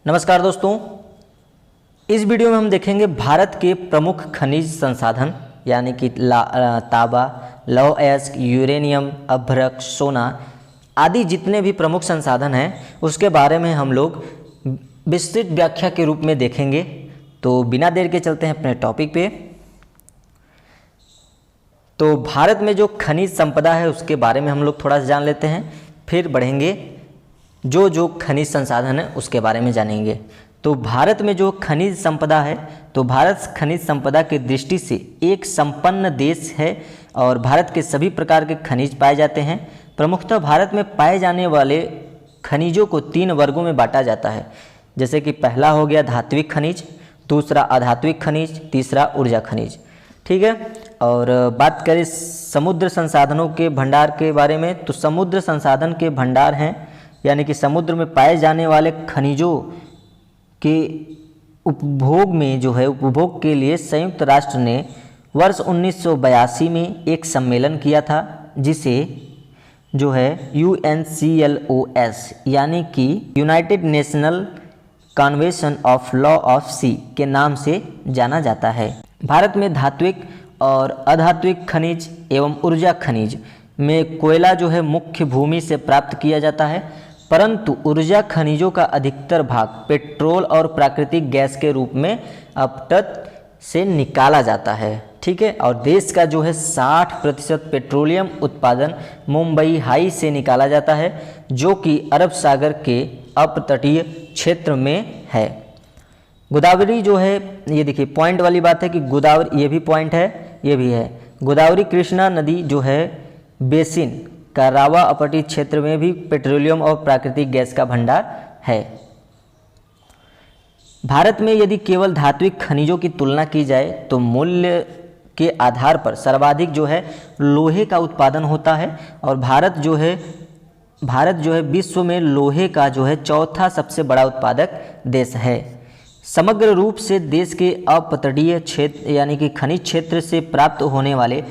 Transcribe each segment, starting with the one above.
नमस्कार दोस्तों, इस वीडियो में हम देखेंगे भारत के प्रमुख खनिज संसाधन यानी कि तांबा, लौह अयस्क, यूरेनियम, अभ्रक, सोना आदि जितने भी प्रमुख संसाधन हैं उसके बारे में हम लोग विस्तृत व्याख्या के रूप में देखेंगे। तो बिना देर के चलते हैं अपने टॉपिक पे। तो भारत में जो खनिज संपदा है उसके बारे में हम लोग थोड़ा सा जान लेते हैं, फिर बढ़ेंगे जो खनिज संसाधन है उसके बारे में जानेंगे। तो भारत में जो खनिज संपदा है, तो भारत खनिज संपदा की दृष्टि से एक संपन्न देश है और भारत के सभी प्रकार के खनिज पाए जाते हैं। प्रमुखतः भारत में पाए जाने वाले खनिजों को 3 वर्गों में बांटा जाता है, जैसे कि पहला हो गया धात्विक खनिज, दूसरा अधात्विक खनिज, तीसरा ऊर्जा खनिज। ठीक है। और बात करें समुद्र संसाधनों के भंडार के बारे में, तो समुद्र संसाधन के भंडार हैं यानी कि समुद्र में पाए जाने वाले खनिजों के उपभोग के लिए संयुक्त राष्ट्र ने वर्ष 1982 में एक सम्मेलन किया था, जिसे UNCLOS यानी कि united national convention of law of sea के नाम से जाना जाता है। भारत में धात्विक और अधात्विक खनिज एवं ऊर्जा खनिज में कोयला मुख्य भूमि से प्राप्त किया जाता है, परंतु ऊर्जा खनिजों का अधिकतर भाग पेट्रोल और प्राकृतिक गैस के रूप में अपतट से निकाला जाता है। ठीक है। और देश का 60% पेट्रोलियम उत्पादन मुंबई हाई से निकाला जाता है, जो कि अरब सागर के अपतटीय क्षेत्र में है। गोदावरी ये देखिए पॉइंट वाली बात है कि गोदावरी, ये भी पॉइंट है, ये भी है। गोदावरी कृष्णा नदी बेसिन का रावा अपतटीय क्षेत्र में भी पेट्रोलियम और प्राकृतिक गैस का भंडार है। भारत में यदि केवल धात्विक खनिजों की तुलना की जाए तो मूल्य के आधार पर सर्वाधिक लोहे का उत्पादन होता है और भारत विश्व में लोहे का चौथा सबसे बड़ा उत्पादक देश है। समग्र रूप से देश के अपतटीय क्षेत्र यानी कि खनिज क्षेत्र से प्राप्त होने वाले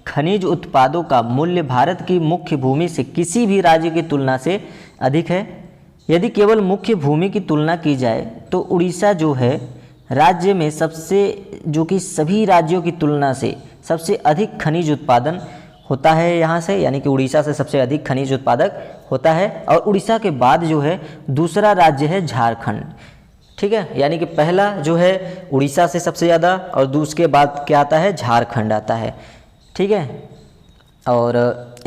खनिज उत्पादों का मूल्य भारत की मुख्य भूमि से किसी भी राज्य की तुलना से अधिक है। यदि केवल मुख्य भूमि की तुलना की जाए तो उड़ीसा राज्य में सभी राज्यों की तुलना से सबसे अधिक खनिज उत्पादन होता है यहाँ से, यानी कि उड़ीसा से सबसे अधिक खनिज उत्पादक होता है। और उड़ीसा के बाद दूसरा राज्य है झारखंड। ठीक है। यानी कि पहला उड़ीसा से सबसे ज़्यादा और उसके बाद क्या आता है, झारखंड आता है। ठीक है। और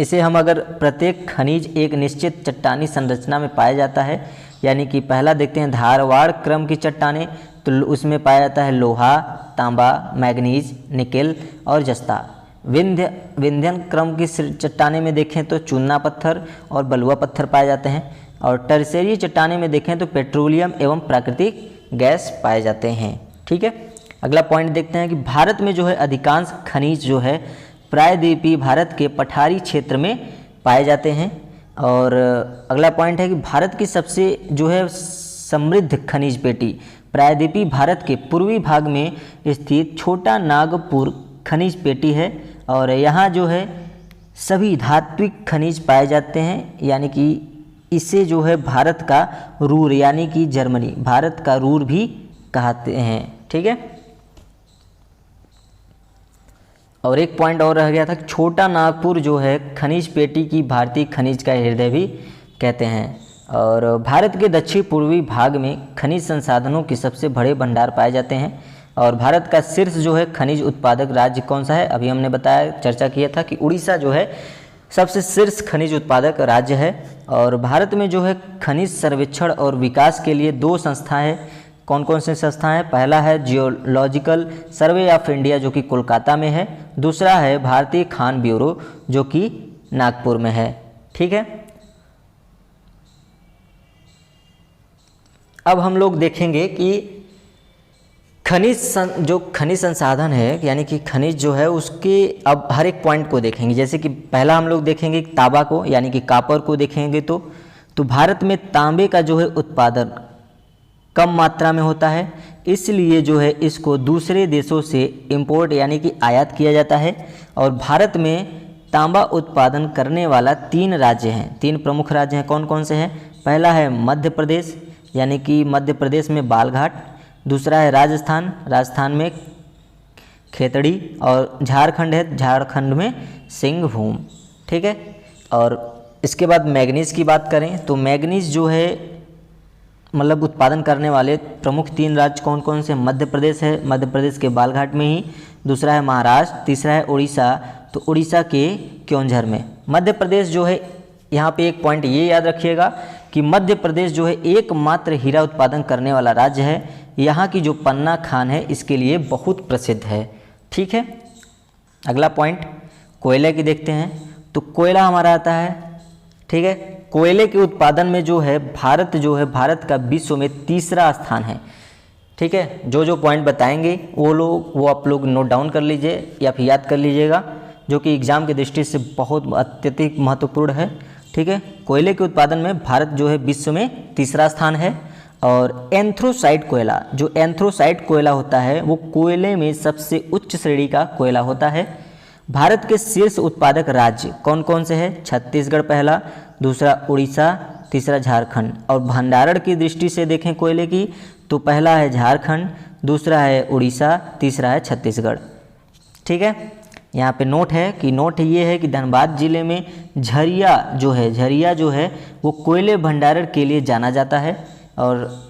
इसे हम अगर प्रत्येक खनिज एक निश्चित चट्टानी संरचना में पाया जाता है, यानी कि पहला देखते हैं धारवाड़ क्रम की चट्टानें, तो उसमें पाया जाता है लोहा, तांबा, मैग्नीज, निकेल और जस्ता। विंध्यन क्रम की चट्टानें में देखें तो चूना पत्थर और बलुआ पत्थर पाए जाते हैं। और टर्शियरी चट्टानें में देखें तो पेट्रोलियम एवं प्राकृतिक गैस पाए जाते हैं। ठीक है। अगला पॉइंट देखते हैं कि भारत में अधिकांश खनिज प्रायद्वीपीय भारत के पठारी क्षेत्र में पाए जाते हैं। और अगला पॉइंट है कि भारत की सबसे समृद्ध खनिज पेटी प्रायद्वीपीय भारत के पूर्वी भाग में स्थित छोटा नागपुर खनिज पेटी है। और यहाँ सभी धात्विक खनिज पाए जाते हैं, यानी कि इसे भारत का रूर यानी कि जर्मनी भारत का रूर भी कहते हैं। ठीक है। और एक पॉइंट और रह गया था कि छोटा नागपुर खनिज पेटी की भारतीय खनिज का हृदय भी कहते हैं। और भारत के दक्षिण पूर्वी भाग में खनिज संसाधनों के सबसे बड़े भंडार पाए जाते हैं। और भारत का शीर्ष खनिज उत्पादक राज्य कौन सा है, अभी हमने बताया, चर्चा किया था कि उड़ीसा सबसे शीर्ष खनिज उत्पादक राज्य है। और भारत में खनिज सर्वेक्षण और विकास के लिए 2 संस्थाएं हैं। कौन कौन सी संस्थाएं हैं? पहला है जियोलॉजिकल सर्वे ऑफ इंडिया जो कि कोलकाता में है, दूसरा है भारतीय खान ब्यूरो जो कि नागपुर में है। ठीक है। अब हम लोग देखेंगे कि खनिज संसाधन है, यानी कि खनिज उसके अब हर एक पॉइंट को देखेंगे। जैसे कि पहला हम लोग देखेंगे तांबा को, यानी कि कॉपर को देखेंगे तो भारत में तांबे का उत्पादन कम मात्रा में होता है, इसलिए इसको दूसरे देशों से इंपोर्ट यानी कि आयात किया जाता है। और भारत में तांबा उत्पादन करने वाला 3 राज्य हैं, 3 प्रमुख राज्य हैं। कौन कौन से हैं? पहला है मध्य प्रदेश, यानी कि मध्य प्रदेश में बालघाट, दूसरा है राजस्थान, राजस्थान में खेतड़ी, और झारखंड है, झारखंड में सिंहभूम। ठीक है, और इसके बाद मैग्नीज की बात करें तो मैग्नीज जो है मतलब उत्पादन करने वाले प्रमुख 3 राज्य कौन कौन से? मध्य प्रदेश है, मध्य प्रदेश के बालघाट में ही, दूसरा है महाराष्ट्र, तीसरा है उड़ीसा, तो उड़ीसा के क्योंझर में। मध्य प्रदेश जो है, यहाँ पे एक पॉइंट ये याद रखिएगा कि मध्य प्रदेश जो है एकमात्र हीरा उत्पादन करने वाला राज्य है। यहाँ की जो पन्ना खान है इसके लिए बहुत प्रसिद्ध है। ठीक है, अगला पॉइंट कोयले की देखते हैं। तो कोयला हमारा आता है, ठीक है, कोयले के उत्पादन में जो है भारत का विश्व में 3रा स्थान है। ठीक है, जो पॉइंट बताएंगे वो आप लोग नोट डाउन कर लीजिए या फिर याद कर लीजिएगा, जो कि एग्जाम की दृष्टि से बहुत अत्यधिक महत्वपूर्ण है। ठीक है, कोयले के उत्पादन में भारत जो है विश्व में 3रा स्थान है। और एंथ्रोसाइट कोयला, जो एंथ्रोसाइट कोयला होता है वो कोयले में सबसे उच्च श्रेणी का कोयला होता है। भारत के शीर्ष उत्पादक राज्य कौन कौन से हैं? छत्तीसगढ़ पहला, दूसरा उड़ीसा, तीसरा झारखंड। और भंडारण की दृष्टि से देखें कोयले की तो पहला है झारखंड, दूसरा है उड़ीसा, तीसरा है छत्तीसगढ़। ठीक है, यहाँ पे नोट ये है कि धनबाद जिले में झरिया जो है वो कोयले भंडारण के लिए जाना जाता है। और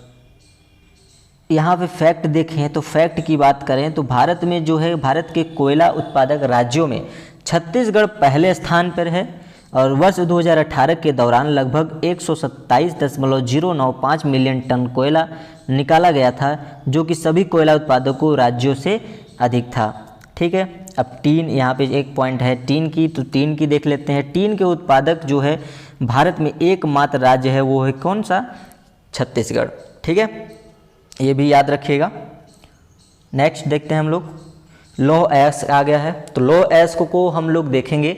यहाँ पे फैक्ट देखें तो फैक्ट की बात करें तो भारत में जो है भारत के कोयला उत्पादक राज्यों में छत्तीसगढ़ पहले स्थान पर है। और वर्ष 2018 के दौरान लगभग 127.095 मिलियन टन कोयला निकाला गया था, जो कि सभी कोयला उत्पादकों राज्यों से अधिक था। ठीक है, अब टीन, यहाँ पे एक पॉइंट है टीन की, तो टीन की देख लेते हैं। टीन के उत्पादक जो है भारत में एकमात्र राज्य है वो है कौन सा? छत्तीसगढ़। ठीक है, ये भी याद रखिएगा। नेक्स्ट देखते हैं हम लोग, लौह अयस्क आ गया है। तो लौह अयस्क को हम लोग देखेंगे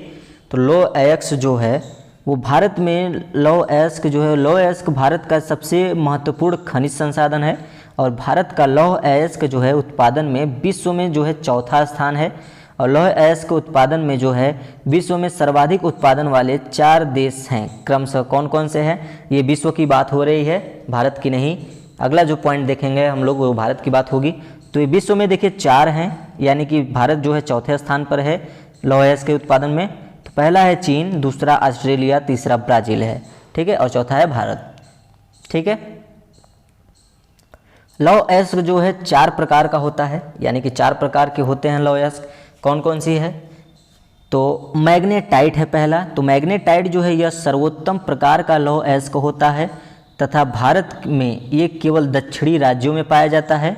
तो लौह अयस्क जो है वो भारत में लौह अयस्क भारत का सबसे महत्वपूर्ण खनिज संसाधन है। और भारत का लौह अयस्क जो है उत्पादन में विश्व में जो है 4था स्थान है। और लौह अयस्क उत्पादन में जो है विश्व में सर्वाधिक उत्पादन वाले 4 देश हैं, क्रमशः कौन कौन से हैं? ये विश्व की बात हो रही है, भारत की नहीं। अगला जो पॉइंट देखेंगे हम लोग वो भारत की बात होगी। तो ये विश्व में देखिए 4 हैं, यानी कि भारत जो है 4थे स्थान पर है लौह अयस्क के उत्पादन में। तो पहला है चीन, दूसरा ऑस्ट्रेलिया, तीसरा ब्राज़ील है। ठीक है, और चौथा है भारत। ठीक है, लौह अयस्क जो है 4 प्रकार का होता है, यानी कि 4 प्रकार के होते हैं लौह अयस्क। कौन कौन सी है? तो मैग्नेटाइट है पहला। तो मैग्नेटाइट जो है यह सर्वोत्तम प्रकार का लौह अयस्क होता है तथा भारत में ये केवल दक्षिणी राज्यों में पाया जाता है।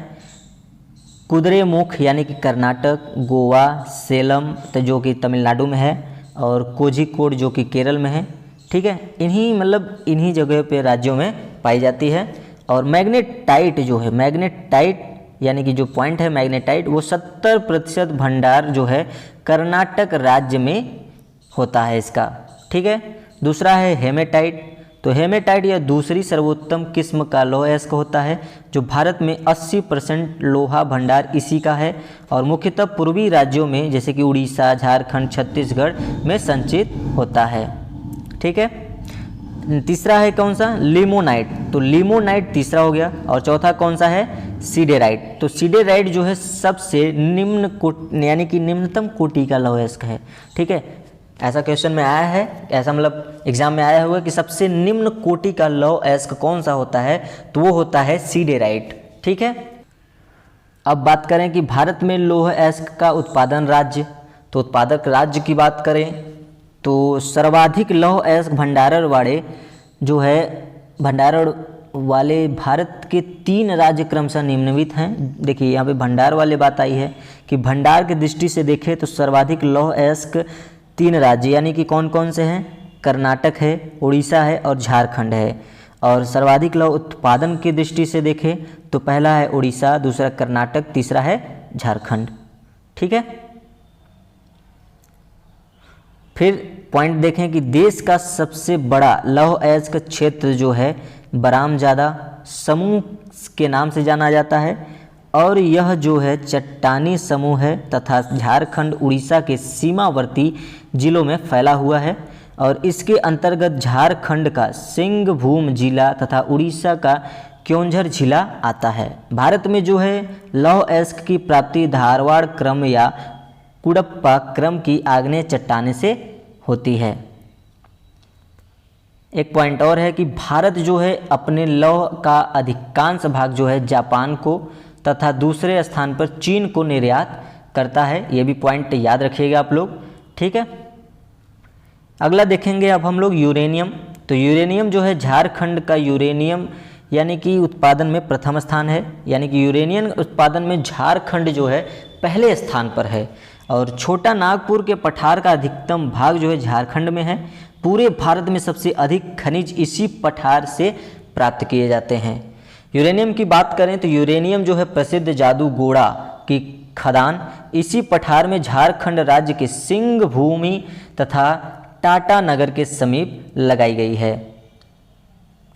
कुद्रेमुख यानी कि कर्नाटक, गोवा, सेलम जो कि तमिलनाडु में है, और कोझिकोड जो कि केरल में है। ठीक है, इन्हीं जगह पे राज्यों में पाई जाती है। और मैग्नेटाइट जो है, मैग्नेटाइट यानी कि जो पॉइंट है मैग्नेटाइट, वो 70% भंडार जो है कर्नाटक राज्य में होता है इसका। ठीक है, दूसरा है हेमेटाइट। तो हेमेटाइट यह दूसरी सर्वोत्तम किस्म का लौह अयस्क होता है, जो भारत में 80% लोहा भंडार इसी का है। और मुख्यतः पूर्वी राज्यों में जैसे कि उड़ीसा, झारखंड, छत्तीसगढ़ में संचित होता है। ठीक है, तीसरा है कौन सा? लिमोनाइट। तो लिमोनाइट तीसरा हो गया। और चौथा कौन सा है? सीडेराइट। तो सीडेराइट जो है सबसे यानी कि निम्नतम कोटि का लौह अयस्क है। ठीक है, ऐसा क्वेश्चन में आया है, ऐसा एग्जाम में आया हुआ कि सबसे निम्न कोटि का लौह अयस्क कौन सा होता है, तो वो होता है सीडेराइट। ठीक है, अब बात करें कि भारत में लौह अयस्क का उत्पादन राज्य, तो उत्पादक राज्य की बात करें तो सर्वाधिक लौह अयस्क भंडारण वाले भारत के 3 राज्य क्रमशः निम्नलिखित हैं। देखिए यहाँ पे भंडार वाले बात आई है कि भंडार की दृष्टि से देखें तो सर्वाधिक लौह अयस्क 3 राज्य यानी कि कौन कौन से हैं? कर्नाटक है, उड़ीसा है और झारखंड है। और सर्वाधिक लौह उत्पादन की दृष्टि से देखें तो पहला है उड़ीसा, दूसरा कर्नाटक, तीसरा है झारखंड। ठीक है, फिर पॉइंट देखें कि देश का सबसे बड़ा लौह अयस्क क्षेत्र जो है बरामजादा समूह के नाम से जाना जाता है। और यह जो है चट्टानी समूह है तथा झारखंड, उड़ीसा के सीमावर्ती जिलों में फैला हुआ है। और इसके अंतर्गत झारखंड का सिंहभूम जिला तथा उड़ीसा का क्योंझर जिला आता है। भारत में जो है लौह अयस्क की प्राप्ति धारवाड़ क्रम या कुडप्पा क्रम की आग्नेय चट्टाने से होती है। एक पॉइंट और है कि भारत जो है अपने लौह का अधिकांश भाग जो है जापान को तथा दूसरे स्थान पर चीन को निर्यात करता है। ये भी पॉइंट याद रखिएगा आप लोग, ठीक है। अगला देखेंगे अब हम लोग यूरेनियम। तो यूरेनियम जो है झारखंड का यूरेनियम यानी कि उत्पादन में प्रथम स्थान है, यानी कि यूरेनियम उत्पादन में झारखंड जो है पहले स्थान पर है। और छोटा नागपुर के पठार का अधिकतम भाग जो है झारखंड में है। पूरे भारत में सबसे अधिक खनिज इसी पठार से प्राप्त किए जाते हैं। यूरेनियम की बात करें तो यूरेनियम जो है प्रसिद्ध जादूगोड़ा की खदान इसी पठार में झारखंड राज्य के सिंह भूमि तथा टाटा नगर के समीप लगाई गई है,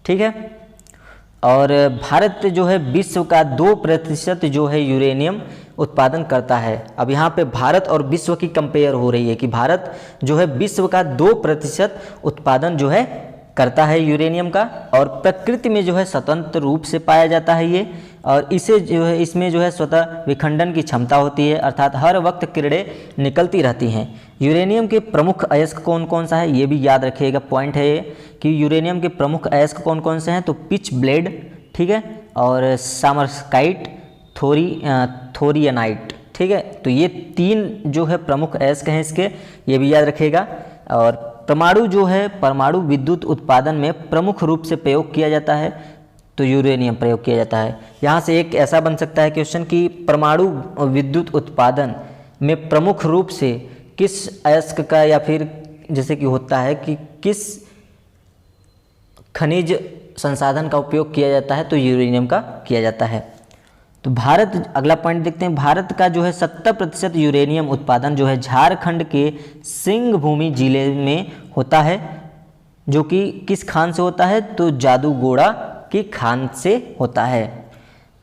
ठीक है। और भारत जो है विश्व का 2% जो है यूरेनियम उत्पादन करता है। अब यहाँ पे भारत और विश्व की कंपेयर हो रही है कि भारत जो है विश्व का 2% उत्पादन जो है करता है यूरेनियम का, और प्रकृति में जो है स्वतंत्र रूप से पाया जाता है ये, और इसे जो है इसमें जो है स्वतः विखंडन की क्षमता होती है, अर्थात हर वक्त किरणें निकलती रहती हैं। यूरेनियम के प्रमुख अयस्क कौन कौन सा है ये भी याद रखिएगा, पॉइंट है ये कि यूरेनियम के प्रमुख अयस्क कौन कौन से हैं। तो पिच ब्लेड, ठीक है, और सामरस्काइट, थोरियनाइट, ठीक है। तो ये 3 जो है प्रमुख अयस्क हैं इसके, ये भी याद रखिएगा। और परमाणु जो है परमाणु विद्युत उत्पादन में प्रमुख रूप से प्रयोग किया जाता है तो यूरेनियम प्रयोग किया जाता है। यहाँ से एक ऐसा बन सकता है क्वेश्चन कि परमाणु विद्युत उत्पादन में प्रमुख रूप से किस अयस्क का, या फिर जैसे कि होता है कि किस खनिज संसाधन का उपयोग किया जाता है, तो यूरेनियम का किया जाता है। तो भारत, अगला पॉइंट देखते हैं, भारत का जो है 70% यूरेनियम उत्पादन जो है झारखंड के सिंह भूमि जिले में होता है, जो कि किस खान से होता है, तो जादूगोड़ा की खान से होता है।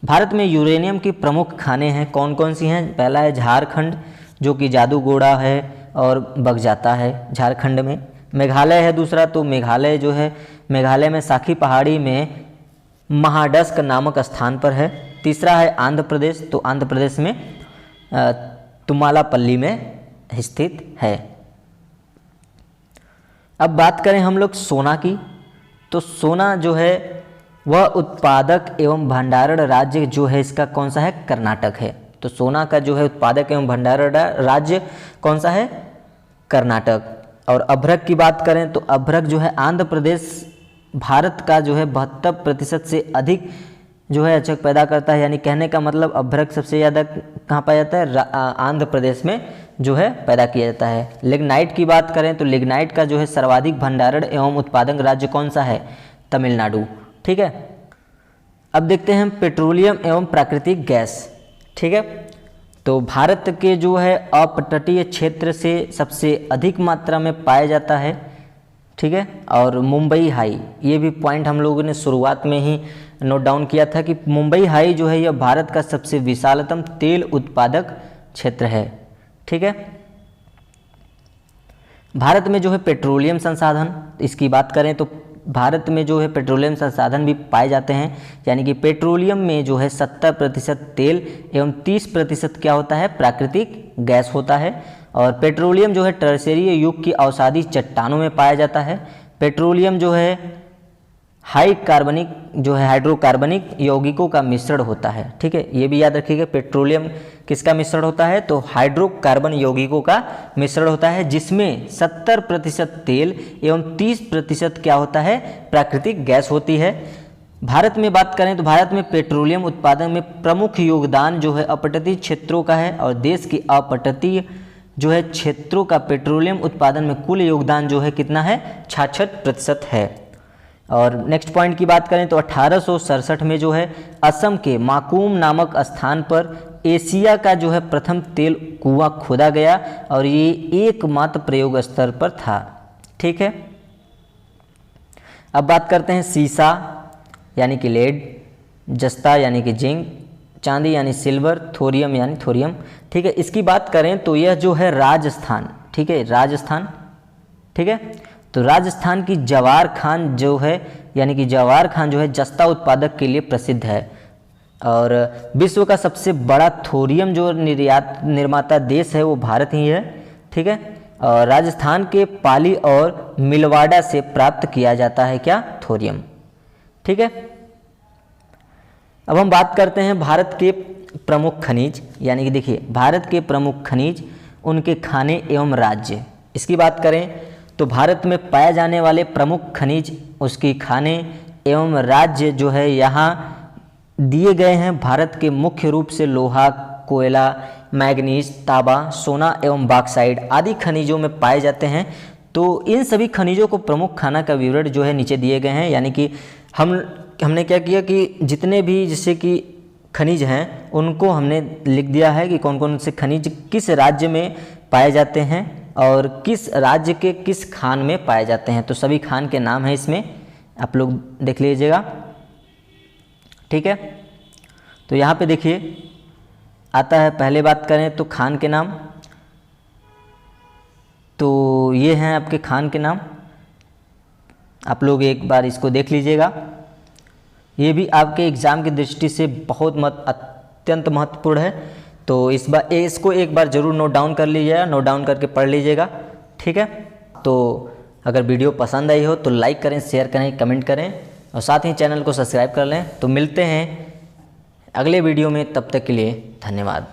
भारत में यूरेनियम की प्रमुख खानें हैं, कौन कौन सी हैं। पहला है झारखंड जो कि जादूगोड़ा है और बगजाता है झारखंड में। मेघालय है दूसरा, तो मेघालय जो है मेघालय में साखी पहाड़ी में महाडस्क नामक स्थान पर है। तीसरा है आंध्र प्रदेश, तो आंध्र प्रदेश में तुमालापल्ली में स्थित है। अब बात करें हम लोग सोना की, तो सोना जो है वह उत्पादक एवं भंडारण राज्य जो है इसका कौन सा है, कर्नाटक है। तो सोना का जो है उत्पादक एवं भंडारण राज्य कौन सा है, कर्नाटक। और अभ्रक की बात करें तो अभ्रक जो है आंध्र प्रदेश भारत का जो है 72% से अधिक जो है अचक पैदा करता है, यानी कहने का मतलब अभ्रक सबसे ज़्यादा कहाँ पाया जाता है, आंध्र प्रदेश में जो है पैदा किया जाता है। लिग्नाइट की बात करें तो लिग्नाइट का जो है सर्वाधिक भंडारण एवं उत्पादक राज्य कौन सा है, तमिलनाडु, ठीक है। अब देखते हैं पेट्रोलियम एवं प्राकृतिक गैस, ठीक है। तो भारत के जो है अपतटीय क्षेत्र से सबसे अधिक मात्रा में पाया जाता है, ठीक है। और मुंबई हाई, ये भी पॉइंट हम लोगों ने शुरुआत में ही नोट डाउन किया था कि मुंबई हाई जो है यह भारत का सबसे विशालतम तेल उत्पादक क्षेत्र है, ठीक है। भारत में जो है पेट्रोलियम संसाधन, इसकी बात करें तो भारत में जो है पेट्रोलियम संसाधन भी पाए जाते हैं, यानी कि पेट्रोलियम में जो है 70% तेल एवं 30% क्या होता है, प्राकृतिक गैस होता है। और पेट्रोलियम जो है टर्शियरी युग की अवसादी चट्टानों में पाया जाता है। पेट्रोलियम जो है हाई कार्बनिक जो है हाइड्रोकार्बनिक यौगिकों का मिश्रण होता है, ठीक है। ये भी याद रखिएगा, पेट्रोलियम किसका मिश्रण होता है, तो हाइड्रोकार्बन यौगिकों का मिश्रण होता है, जिसमें 70% तेल एवं 30% क्या होता है, प्राकृतिक गैस होती है। भारत में बात करें तो भारत में पेट्रोलियम उत्पादन में प्रमुख योगदान जो है अपतटीय क्षेत्रों का है, और देश की अपतटीय जो है क्षेत्रों का पेट्रोलियम उत्पादन में कुल योगदान जो है कितना है, 66% है। और नेक्स्ट पॉइंट की बात करें तो 1867 में जो है असम के माकूम नामक स्थान पर एशिया का जो है प्रथम तेल कुआं खोदा गया, और ये एकमात्र प्रयोग स्तर पर था, ठीक है। अब बात करते हैं सीसा यानी कि लेड, जस्ता यानी कि जिंक, चांदी यानी सिल्वर, थोरियम यानी थोरियम, ठीक है। इसकी बात करें तो यह जो है राजस्थान, ठीक है, राजस्थान, ठीक है। तो राजस्थान की जवार खान जो है यानी कि जवाहर खान जो है जस्ता उत्पादक के लिए प्रसिद्ध है। और विश्व का सबसे बड़ा थोरियम जो निर्माता देश है वो भारत ही है, ठीक है। और राजस्थान के पाली और मिलवाड़ा से प्राप्त किया जाता है क्या, थोरियम, ठीक है। अब हम बात करते हैं भारत के प्रमुख खनिज, यानी कि देखिए भारत के प्रमुख खनिज, उनके खाने एवं राज्य। इसकी बात करें तो भारत में पाए जाने वाले प्रमुख खनिज, उसकी खाने एवं राज्य जो है यहाँ दिए गए हैं। भारत के मुख्य रूप से लोहा, कोयला, मैग्नीज, तांबा, सोना एवं बॉक्साइट आदि खनिजों में पाए जाते हैं। तो इन सभी खनिजों को प्रमुख खाना का विवरण जो है नीचे दिए गए हैं, यानी कि हमने क्या किया कि जितने भी जैसे कि खनिज हैं उनको हमने लिख दिया है कि कौन कौन से खनिज किस राज्य में पाए जाते हैं और किस राज्य के किस खान में पाए जाते हैं। तो सभी खान के नाम हैं इसमें, आप लोग देख लीजिएगा, ठीक है। तो यहाँ पे देखिए आता है, पहले बात करें तो खान के नाम, तो ये हैं आपके खान के नाम, आप लोग एक बार इसको देख लीजिएगा। ये भी आपके एग्ज़ाम की दृष्टि से बहुत अत्यंत महत्वपूर्ण है, तो इसको एक बार ज़रूर नोट डाउन कर लीजिएगा, नोट डाउन करके पढ़ लीजिएगा, ठीक है। तो अगर वीडियो पसंद आई हो तो लाइक करें, शेयर करें, कमेंट करें और साथ ही चैनल को सब्सक्राइब कर लें। तो मिलते हैं अगले वीडियो में, तब तक के लिए धन्यवाद।